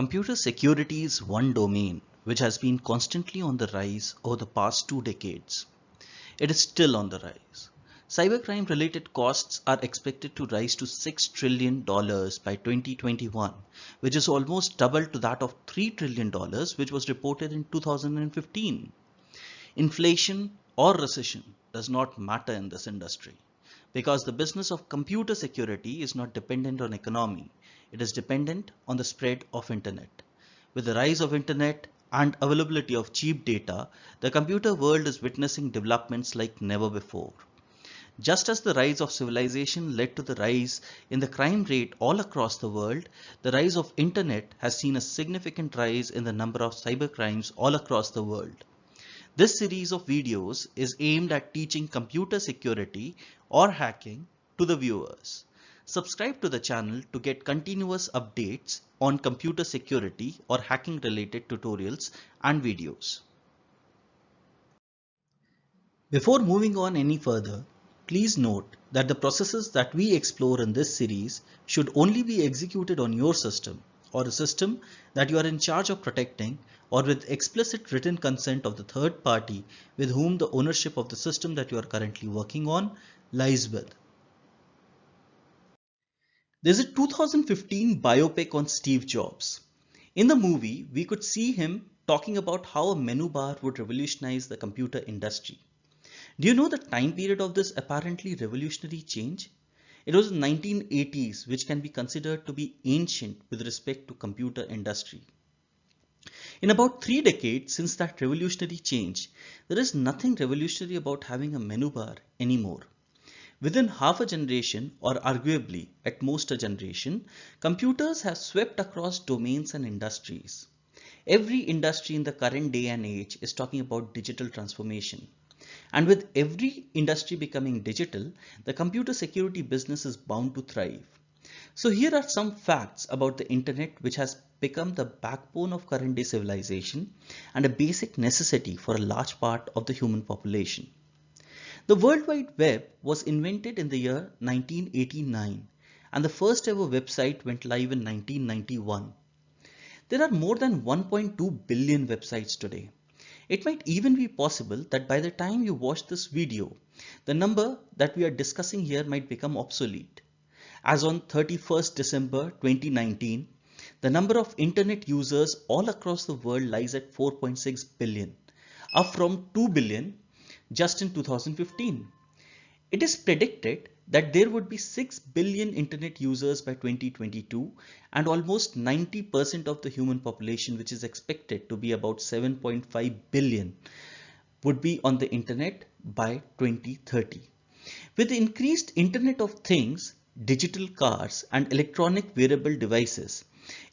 Computer security is one domain which has been constantly on the rise over the past 2 decades. It is still on the rise. Cybercrime related costs are expected to rise to $6 trillion by 2021, which is almost double to that of $3 trillion which was reported in 2015. Inflation or recession does not matter in this industry because the business of computer security is not dependent on economy. It is dependent on the spread of internet. With the rise of internet and availability of cheap data, the computer world is witnessing developments like never before. Just as the rise of civilization led to the rise in the crime rate all across the world, the rise of internet has seen a significant rise in the number of cybercrimes all across the world. This series of videos is aimed at teaching computer security or hacking to the viewers. Subscribe to the channel to get continuous updates on computer security or hacking related tutorials and videos. Before moving on any further, please note that the processes that we explore in this series should only be executed on your system or a system that you are in charge of protecting or with explicit written consent of the third party with whom the ownership of the system that you are currently working on lies with. There's a 2015 biopic on Steve Jobs. In the movie, we could see him talking about how a menu bar would revolutionize the computer industry. Do you know the time period of this apparently revolutionary change? It was the 1980s, which can be considered to be ancient with respect to computer industry. In about 3 decades since that revolutionary change, there is nothing revolutionary about having a menu bar anymore. Within half a generation, or arguably at most a generation, computers have swept across domains and industries. Every industry in the current day and age is talking about digital transformation. And with every industry becoming digital, the computer security business is bound to thrive. So here are some facts about the internet which has become the backbone of current day civilization and a basic necessity for a large part of the human population. The World Wide Web was invented in the year 1989 and the first ever website went live in 1991. There are more than 1.2 billion websites today. It might even be possible that by the time you watch this video, the number that we are discussing here might become obsolete. As on 31st December 2019, the number of internet users all across the world lies at 4.6 billion, up from 2 billion just in 2015. It is predicted that there would be 6 billion internet users by 2022 and almost 90% of the human population, which is expected to be about 7.5 billion, would be on the internet by 2030. With the increased Internet of Things, digital cars and electronic wearable devices,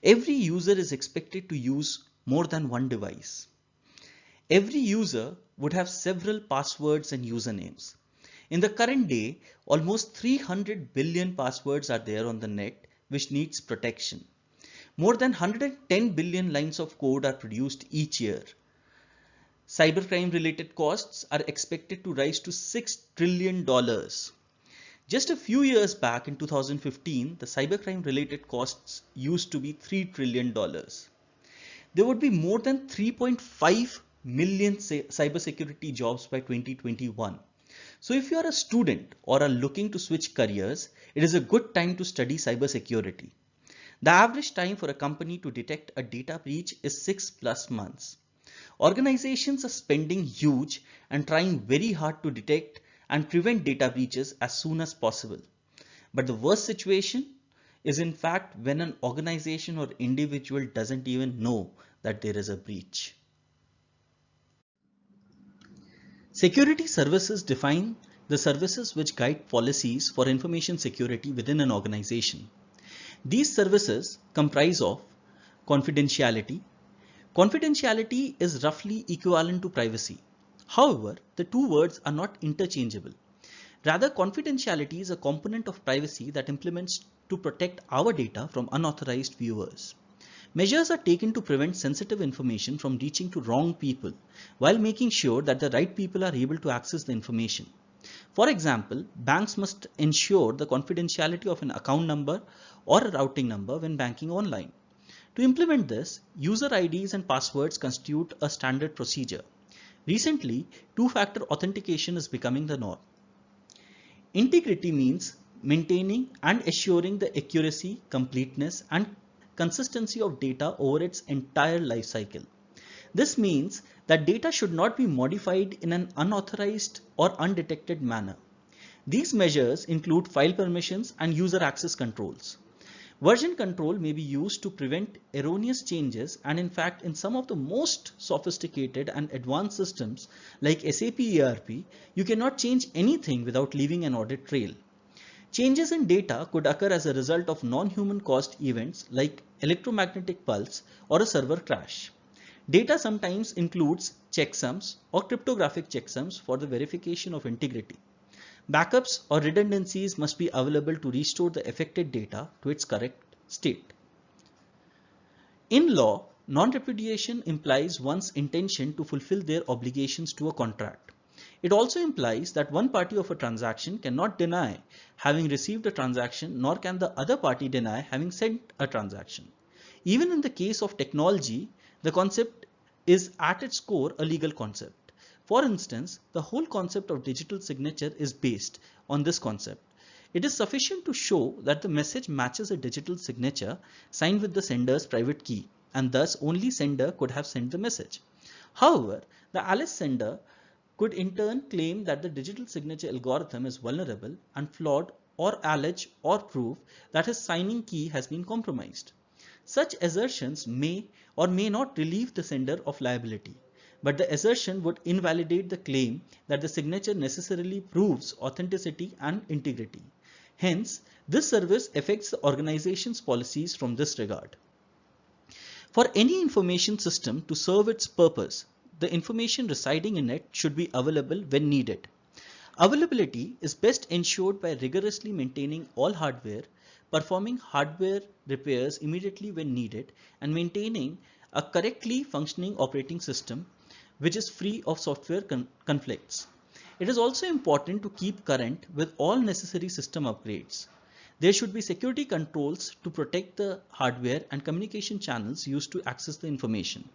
every user is expected to use more than one device. Every user would have several passwords and usernames. In the current day, almost 300 billion passwords are there on the net, which needs protection. More than 110 billion lines of code are produced each year. Cybercrime related costs are expected to rise to $6 trillion. Just a few years back in 2015, the cybercrime related costs used to be $3 trillion. There would be more than 3.5 million cybersecurity jobs by 2021. So if you are a student or are looking to switch careers, it is a good time to study cybersecurity. The average time for a company to detect a data breach is 6+ months. Organizations are spending huge and trying very hard to detect and prevent data breaches as soon as possible. But the worst situation is in fact when an organization or individual doesn't even know that there is a breach. Security services define the services which guide policies for information security within an organization. These services comprise of confidentiality. Confidentiality is roughly equivalent to privacy. However, the two words are not interchangeable. Rather, confidentiality is a component of privacy that implements to protect our data from unauthorized viewers. Measures are taken to prevent sensitive information from reaching to wrong people while making sure that the right people are able to access the information. For example, banks must ensure the confidentiality of an account number or a routing number when banking online. To implement this, user IDs and passwords constitute a standard procedure. Recently, two-factor authentication is becoming the norm. Integrity means maintaining and assuring the accuracy, completeness, and consistency of data over its entire life cycle. This means that data should not be modified in an unauthorized or undetected manner. These measures include file permissions and user access controls. Version control may be used to prevent erroneous changes, and in fact, in some of the most sophisticated and advanced systems like SAP ERP, you cannot change anything without leaving an audit trail. Changes in data could occur as a result of non-human caused events like electromagnetic pulse or a server crash. Data sometimes includes checksums or cryptographic checksums for the verification of integrity. Backups or redundancies must be available to restore the affected data to its correct state. In law, non-repudiation implies one's intention to fulfill their obligations to a contract. It also implies that one party of a transaction cannot deny having received a transaction, nor can the other party deny having sent a transaction. Even in the case of technology, the concept is at its core a legal concept. For instance, the whole concept of digital signature is based on this concept. It is sufficient to show that the message matches a digital signature signed with the sender's private key, and thus only sender could have sent the message. However, the Alice sender could in turn claim that the digital signature algorithm is vulnerable and flawed, or allege or prove that his signing key has been compromised. Such assertions may or may not relieve the sender of liability, but the assertion would invalidate the claim that the signature necessarily proves authenticity and integrity. Hence, this service affects the organization's policies from this regard. For any information system to serve its purpose, the information residing in it should be available when needed. Availability is best ensured by rigorously maintaining all hardware, performing hardware repairs immediately when needed, and maintaining a correctly functioning operating system which is free of software conflicts. It is also important to keep current with all necessary system upgrades. There should be security controls to protect the hardware and communication channels used to access the information.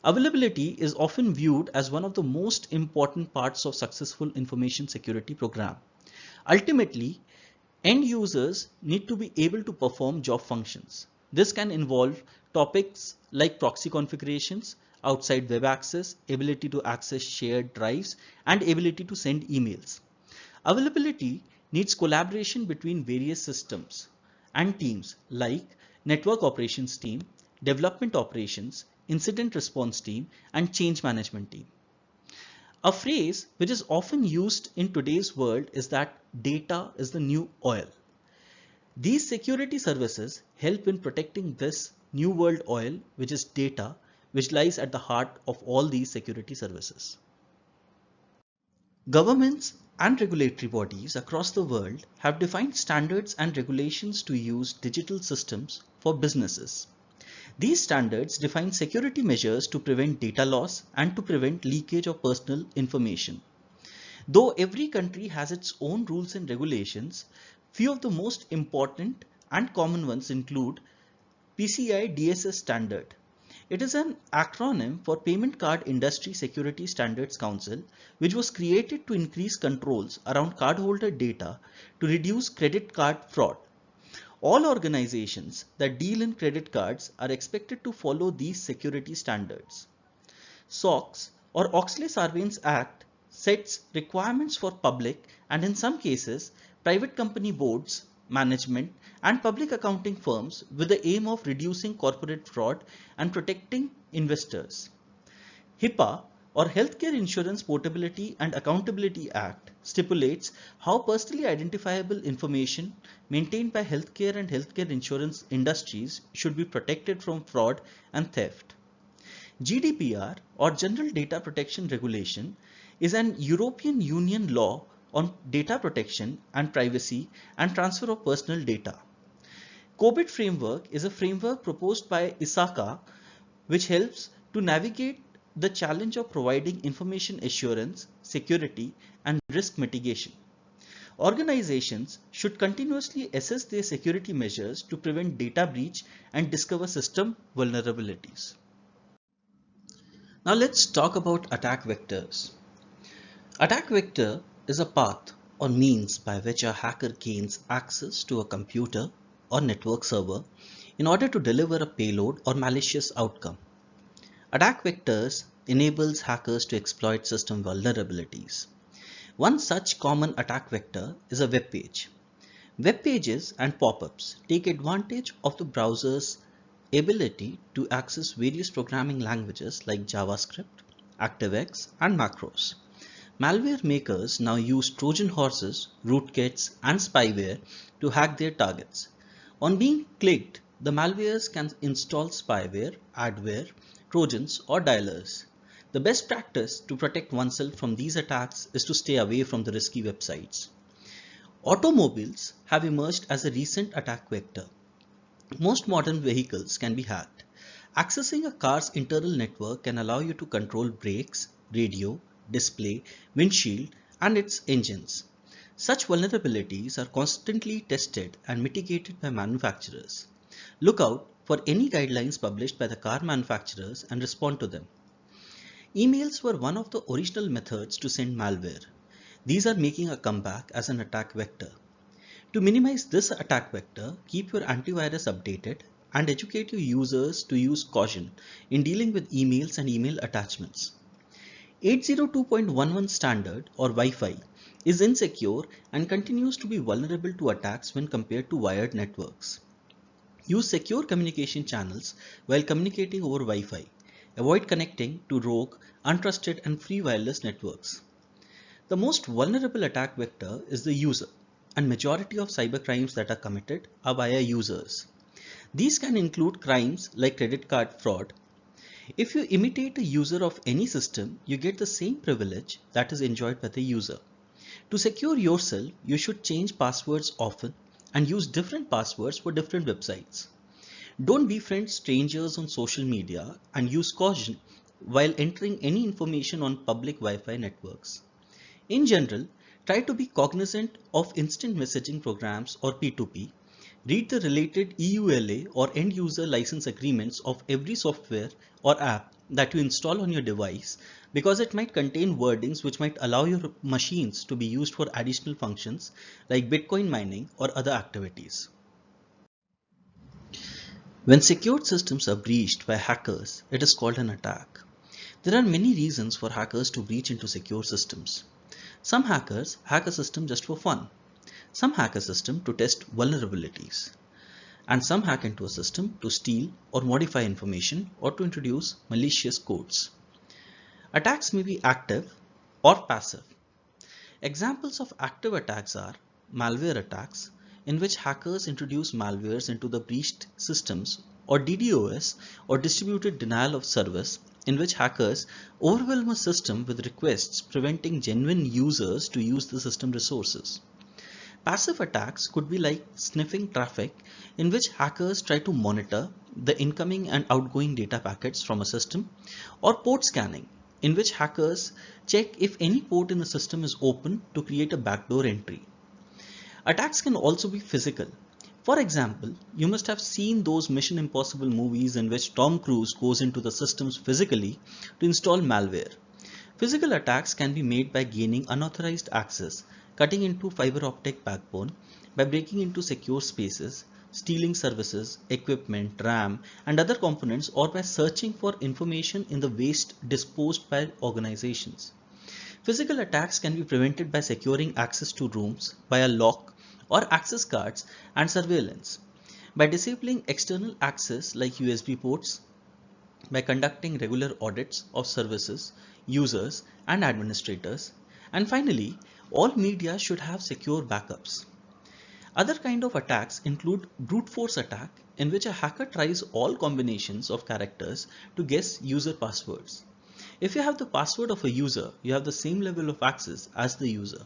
Availability is often viewed as one of the most important parts of successful information security program. Ultimately, end users need to be able to perform job functions. This can involve topics like proxy configurations, outside web access, ability to access shared drives, and ability to send emails. Availability needs collaboration between various systems and teams like network operations team, development operations, incident response team, and change management team. A phrase which is often used in today's world is that data is the new oil. These security services help in protecting this new world oil, which is data, which lies at the heart of all these security services. Governments and regulatory bodies across the world have defined standards and regulations to use digital systems for businesses. These standards define security measures to prevent data loss and to prevent leakage of personal information. Though every country has its own rules and regulations, few of the most important and common ones include PCI DSS standard. It is an acronym for Payment Card Industry Security Standards Council, which was created to increase controls around cardholder data to reduce credit card fraud. All organizations that deal in credit cards are expected to follow these security standards. SOX or Oxley-Sarbanes Act sets requirements for public and in some cases private company boards, management, and public accounting firms with the aim of reducing corporate fraud and protecting investors. HIPAA or Healthcare Insurance Portability and Accountability Act stipulates how personally identifiable information maintained by healthcare and healthcare insurance industries should be protected from fraud and theft. GDPR or General Data Protection Regulation is an European Union law on data protection and privacy and transfer of personal data. COBIT framework is a framework proposed by ISACA which helps to navigate the challenge of providing information assurance, security, and risk mitigation. Organizations should continuously assess their security measures to prevent data breach and discover system vulnerabilities. Now let's talk about attack vectors. Attack vector is a path or means by which a hacker gains access to a computer or network server in order to deliver a payload or malicious outcome. Attack vectors enables hackers to exploit system vulnerabilities. One such common attack vector is a web page. Web pages and pop-ups take advantage of the browser's ability to access various programming languages like JavaScript, ActiveX, and macros. Malware makers now use Trojan horses, rootkits, and spyware to hack their targets. On being clicked, the malwares can install spyware, adware, Trojans, or dialers. The best practice to protect oneself from these attacks is to stay away from the risky websites. Automobiles have emerged as a recent attack vector. Most modern vehicles can be hacked. Accessing a car's internal network can allow you to control brakes, radio, display, windshield, and its engines. Such vulnerabilities are constantly tested and mitigated by manufacturers. Look out for any guidelines published by the car manufacturers and respond to them. Emails were one of the original methods to send malware. These are making a comeback as an attack vector. To minimize this attack vector, keep your antivirus updated and educate your users to use caution in dealing with emails and email attachments. 802.11 standard or Wi-Fi is insecure and continues to be vulnerable to attacks when compared to wired networks. Use secure communication channels while communicating over Wi-Fi. Avoid connecting to rogue, untrusted, and free wireless networks. The most vulnerable attack vector is the user, and majority of cybercrimes that are committed are via users. These can include crimes like credit card fraud. If you imitate a user of any system, you get the same privilege that is enjoyed by the user. To secure yourself, you should change passwords often and use different passwords for different websites. Don't befriend strangers on social media and use caution while entering any information on public Wi-Fi networks. In general, try to be cognizant of instant messaging programs or P2P. Read the related EULA or end user license agreements of every software or app that you install on your device because it might contain wordings which might allow your machines to be used for additional functions like Bitcoin mining or other activities. When secured systems are breached by hackers, it is called an attack. There are many reasons for hackers to breach into secure systems. Some hackers hack a system just for fun. Some hack a system to test vulnerabilities. And some hack into a system to steal or modify information or to introduce malicious codes. Attacks may be active or passive. Examples of active attacks are malware attacks, in which hackers introduce malwares into the breached systems, or DDoS or distributed denial of service, in which hackers overwhelm a system with requests preventing genuine users to use the system resources. Passive attacks could be like sniffing traffic, in which hackers try to monitor the incoming and outgoing data packets from a system, or port scanning, in which hackers check if any port in the system is open to create a backdoor entry. Attacks can also be physical. For example, you must have seen those Mission Impossible movies in which Tom Cruise goes into the systems physically to install malware. Physical attacks can be made by gaining unauthorized access, cutting into fiber optic backbone, by breaking into secure spaces, stealing services, equipment, RAM, and other components, or by searching for information in the waste disposed by organizations. Physical attacks can be prevented by securing access to rooms via lock or access cards and surveillance, by disabling external access like USB ports, by conducting regular audits of services, users, and administrators, and finally, all media should have secure backups. Other kind of attacks include brute force attack, in which a hacker tries all combinations of characters to guess user passwords. If you have the password of a user, you have the same level of access as the user.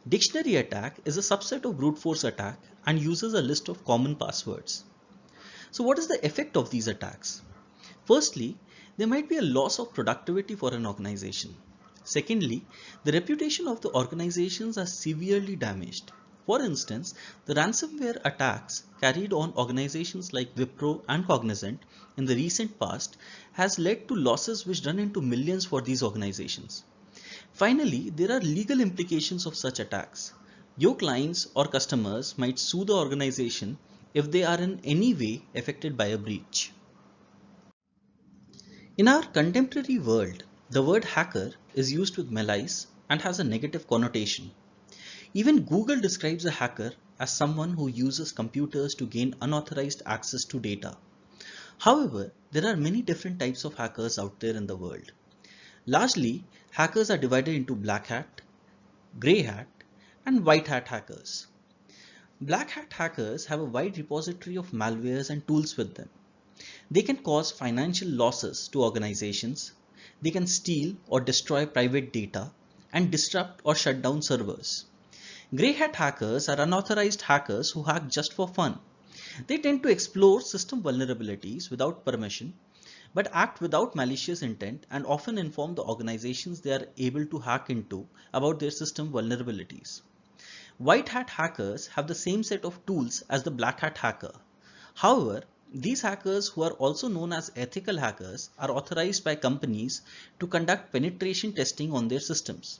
Dictionary attack is a subset of brute force attack and uses a list of common passwords. So what is the effect of these attacks? Firstly, there might be a loss of productivity for an organization. Secondly, the reputation of the organizations are severely damaged. For instance, the ransomware attacks carried on organizations like Wipro and Cognizant in the recent past has led to losses which run into millions for these organizations. Finally, there are legal implications of such attacks. Your clients or customers might sue the organization if they are in any way affected by a breach. In our contemporary world, the word hacker is used with malice and has a negative connotation. Even Google describes a hacker as someone who uses computers to gain unauthorized access to data. However, there are many different types of hackers out there in the world. Largely, hackers are divided into black hat, grey hat, and white hat hackers. Black hat hackers have a wide repository of malwares and tools with them. They can cause financial losses to organizations. They can steal or destroy private data and disrupt or shut down servers. Grey hat hackers are unauthorized hackers who hack just for fun. They tend to explore system vulnerabilities without permission, but act without malicious intent and often inform the organizations they are able to hack into about their system vulnerabilities. White hat hackers have the same set of tools as the black hat hacker. However, these hackers, who are also known as ethical hackers, are authorized by companies to conduct penetration testing on their systems.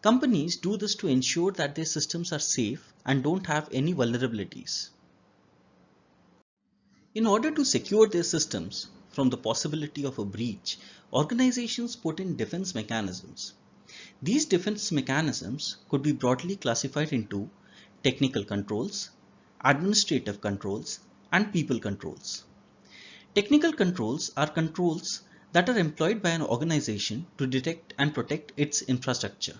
Companies do this to ensure that their systems are safe and don't have any vulnerabilities. In order to secure their systems from the possibility of a breach, organizations put in defense mechanisms. These defense mechanisms could be broadly classified into technical controls, administrative controls, and people controls. Technical controls are controls that are employed by an organization to detect and protect its infrastructure.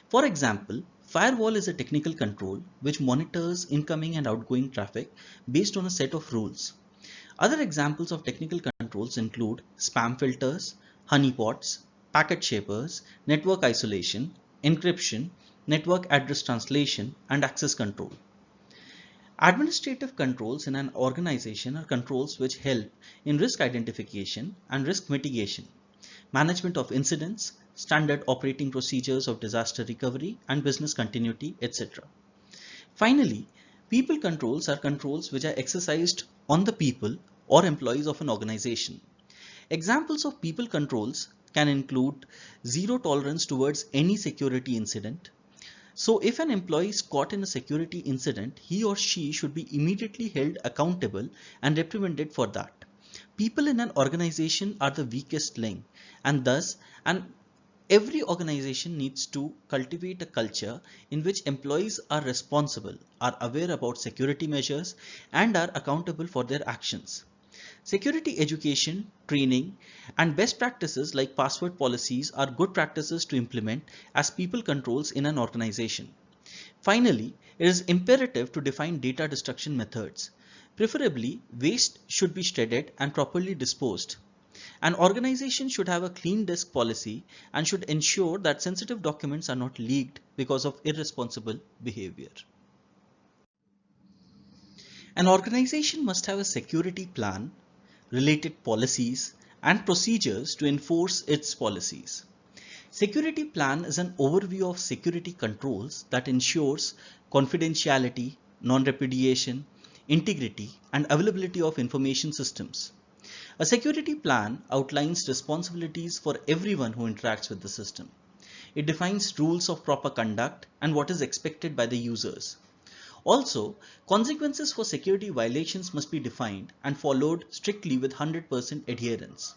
For example, firewall is a technical control which monitors incoming and outgoing traffic based on a set of rules. Other examples of technical controls include spam filters, honeypots, packet shapers, network isolation, encryption, network address translation, and access control. Administrative controls in an organization are controls which help in risk identification and risk mitigation, management of incidents, standard operating procedures of disaster recovery and business continuity, etc. Finally, people controls are controls which are exercised on the people or employees of an organization. Examples of people controls can include zero tolerance towards any security incident. So if an employee is caught in a security incident, he or she should be immediately held accountable and reprimanded for that. People in an organization are the weakest link, and thus every organization needs to cultivate a culture in which employees are responsible, are aware about security measures, and are accountable for their actions. Security education, training, and best practices like password policies are good practices to implement as people controls in an organization. Finally, it is imperative to define data destruction methods. Preferably, waste should be shredded and properly disposed. An organization should have a clean disk policy and should ensure that sensitive documents are not leaked because of irresponsible behavior. An organization must have a security plan, related policies, and procedures to enforce its policies. Security plan is an overview of security controls that ensures confidentiality, non-repudiation, integrity, and availability of information systems. A security plan outlines responsibilities for everyone who interacts with the system. It defines rules of proper conduct and what is expected by the users. Also, consequences for security violations must be defined and followed strictly with 100% adherence.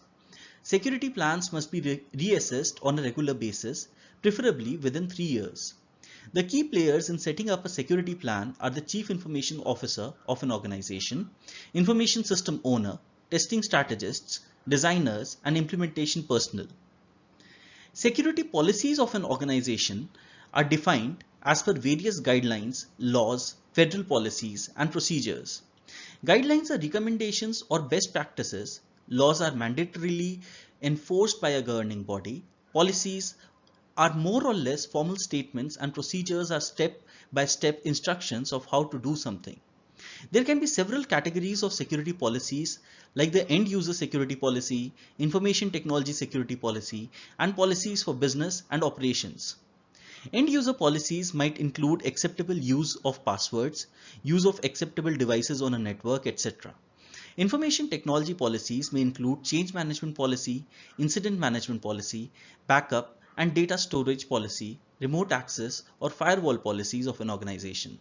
Security plans must be reassessed on a regular basis, preferably within 3 years. The key players in setting up a security plan are the Chief Information Officer of an organization, Information System Owner, testing strategists, designers, and implementation personnel. Security policies of an organization are defined as per various guidelines, laws, federal policies, and procedures. Guidelines are recommendations or best practices. Laws are mandatorily enforced by a governing body. Policies are more or less formal statements, and procedures are step-by-step instructions of how to do something. There can be several categories of security policies like the end user security policy, information technology security policy, and policies for business and operations. End user policies might include acceptable use of passwords, use of acceptable devices on a network, etc. Information technology policies may include change management policy, incident management policy, backup and data storage policy, remote access or firewall policies of an organization.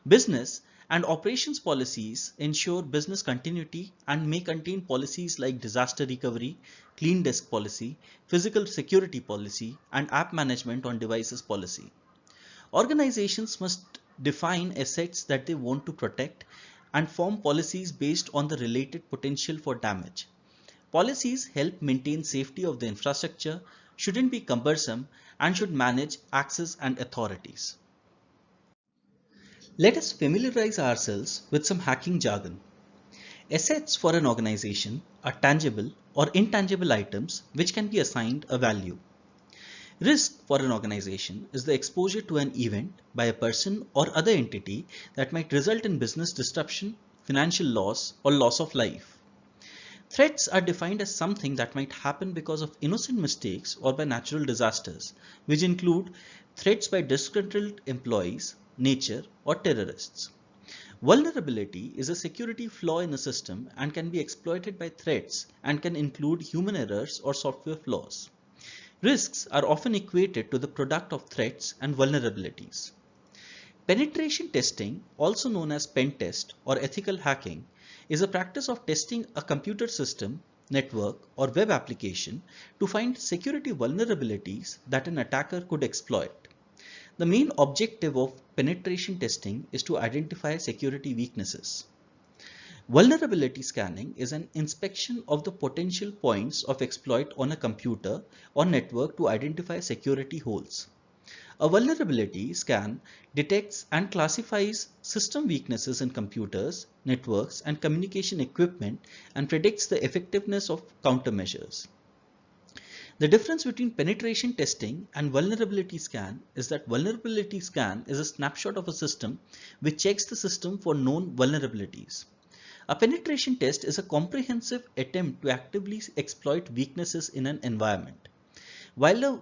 Business and operations policies ensure business continuity and may contain policies like disaster recovery, clean desk policy, physical security policy, and app management on devices policy. Organizations must define assets that they want to protect and form policies based on the related potential for damage. Policies help maintain safety of the infrastructure, shouldn't be cumbersome, and should manage access and authorities. Let us familiarize ourselves with some hacking jargon. Assets for an organization are tangible or intangible items which can be assigned a value. Risk for an organization is the exposure to an event by a person or other entity that might result in business disruption, financial loss, or loss of life. Threats are defined as something that might happen because of innocent mistakes or by natural disasters, which include threats by disgruntled employees, nature, or terrorists. Vulnerability is a security flaw in a system and can be exploited by threats and can include human errors or software flaws. Risks are often equated to the product of threats and vulnerabilities. Penetration testing, also known as pen test or ethical hacking, is a practice of testing a computer system, network, or web application to find security vulnerabilities that an attacker could exploit. The main objective of penetration testing is to identify security weaknesses. Vulnerability scanning is an inspection of the potential points of exploit on a computer or network to identify security holes. A vulnerability scan detects and classifies system weaknesses in computers, networks, and communication equipment and predicts the effectiveness of countermeasures. The difference between penetration testing and vulnerability scan is that vulnerability scan is a snapshot of a system which checks the system for known vulnerabilities. A penetration test is a comprehensive attempt to actively exploit weaknesses in an environment. While a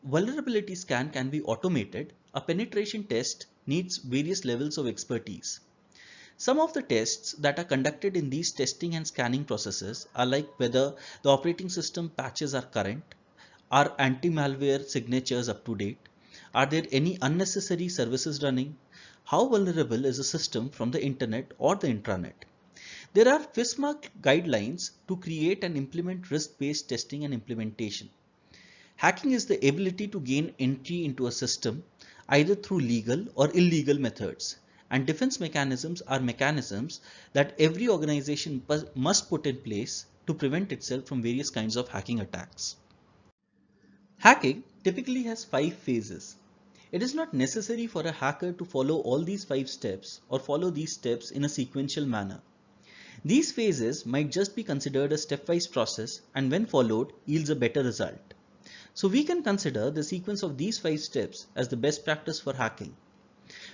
vulnerability scan can be automated, a penetration test needs various levels of expertise. Some of the tests that are conducted in these testing and scanning processes are like whether the operating system patches are current, are anti-malware signatures up to date, are there any unnecessary services running, how vulnerable is a system from the internet or the intranet. There are FISMA guidelines to create and implement risk-based testing and implementation. Hacking is the ability to gain entry into a system either through legal or illegal methods, and defense mechanisms are mechanisms that every organization must put in place to prevent itself from various kinds of hacking attacks. Hacking typically has 5 phases. It is not necessary for a hacker to follow all these 5 steps or follow these steps in a sequential manner. These phases might just be considered a stepwise process and when followed yields a better result. So we can consider the sequence of these 5 steps as the best practice for hacking.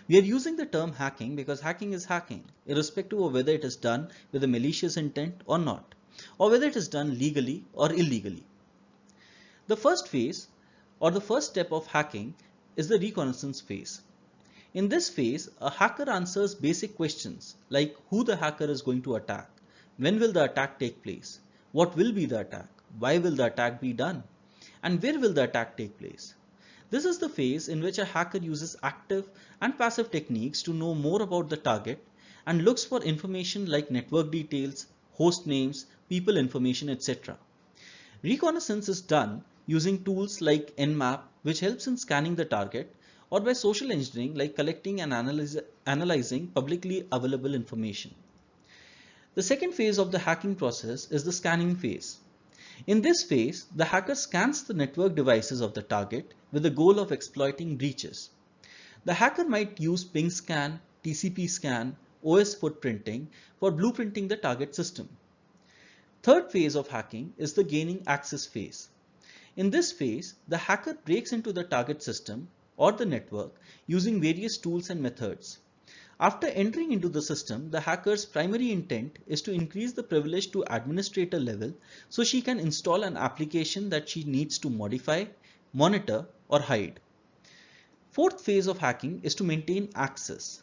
We are using the term hacking because hacking is hacking, irrespective of whether it is done with a malicious intent or not, or whether it is done legally or illegally. The first phase or the first step of hacking is the reconnaissance phase. In this phase, a hacker answers basic questions like who the hacker is going to attack, when will the attack take place, what will be the attack, why will the attack be done, and where will the attack take place. This is the phase in which a hacker uses active and passive techniques to know more about the target and looks for information like network details, host names, people information, etc. Reconnaissance is done using tools like Nmap, which helps in scanning the target, or by social engineering like collecting and analyzing publicly available information. The second phase of the hacking process is the scanning phase. In this phase, the hacker scans the network devices of the target with the goal of exploiting breaches. The hacker might use ping scan, TCP scan, OS footprinting for blueprinting the target system. Third phase of hacking is the gaining access phase. In this phase, the hacker breaks into the target system or the network using various tools and methods. After entering into the system, the hacker's primary intent is to increase the privilege to administrator level so she can install an application that she needs to modify, monitor, or hide. Fourth phase of hacking is to maintain access.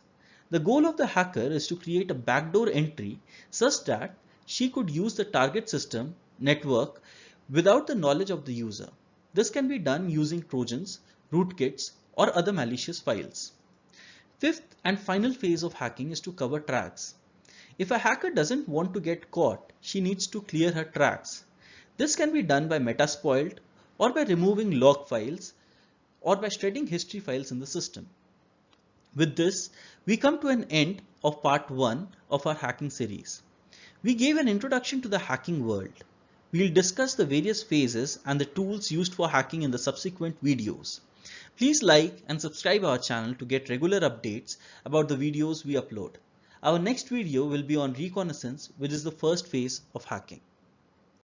The goal of the hacker is to create a backdoor entry such that she could use the target system network without the knowledge of the user. This can be done using Trojans, rootkits, or other malicious files. Fifth and final phase of hacking is to cover tracks. If a hacker doesn't want to get caught, she needs to clear her tracks. This can be done by Metasploit or by removing log files or by shredding history files in the system. With this, we come to an end of part 1 of our hacking series. We gave an introduction to the hacking world. We'll discuss the various phases and the tools used for hacking in the subsequent videos. Please like and subscribe our channel to get regular updates about the videos we upload. Our next video will be on Reconnaissance, which is the first phase of hacking.